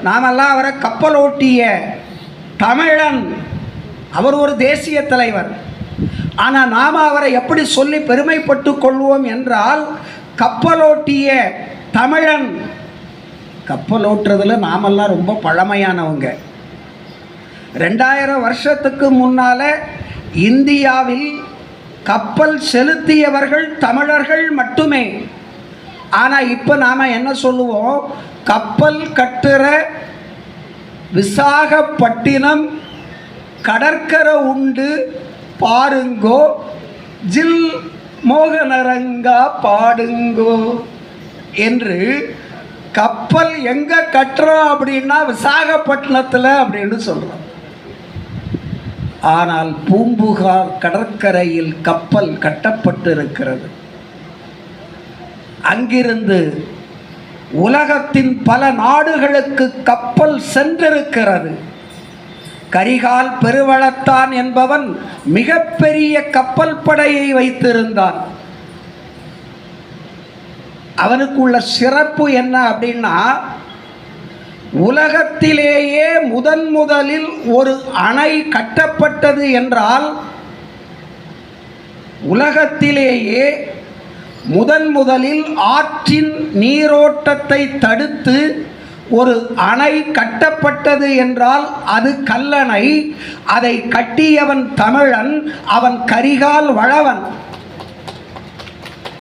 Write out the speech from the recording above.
நாமெல்லாம் அவரை கப்பலோட்டிய தமிழன், அவர் ஒரு தேசிய தலைவர். ஆனால் நாம் அவரை எப்படி சொல்லி பெருமைப்பட்டு கொள்வோம் என்றால், கப்பலோட்டிய தமிழன். கப்பலோட்டுறதுல நாமெல்லாம் ரொம்ப பழமையானவங்க. 2000 வருஷத்துக்கு முன்னால் இந்தியாவில் கப்பல் செலுத்தியவர்கள் தமிழர்கள் மட்டுமே. ஆனால் இப்போ நாம் என்ன சொல்லுவோம், கப்பல் கட்டுற விசாகப்பட்டினம் கடற்கரை உண்டு பாருங்கோ, ஜில் மோகனரங்கா பாடுங்கோ என்று. கப்பல் எங்கே கட்டுறோம் அப்படின்னா விசாகப்பட்டினத்தில் அப்படின்னு சொல்கிறோம். ஆனால் பூம்புகார் கடற்கரையில் கப்பல் கட்டப்பட்டிருக்கிறது. அங்கிருந்து உலகத்தின் பல நாடுகளுக்கு கப்பல் சென்றிருக்கிறது. கரிகால் பெருவளத்தான் என்பவன் மிகப்பெரிய கப்பல் படையை வைத்திருந்தான். அவனுக்குள்ள சிறப்பு என்ன அப்படின்னா, உலகத்திலேயே முதலில் ஒரு அணை கட்டப்பட்டது என்றால், உலகத்திலேயே முதலில் ஆற்றின் நீரோட்டத்தை தடுத்து ஒரு அணை கட்டப்பட்டது என்றால் அது கல்லணை. அதை கட்டியவன் தமிழன், அவன் கரிகால் வளவன்.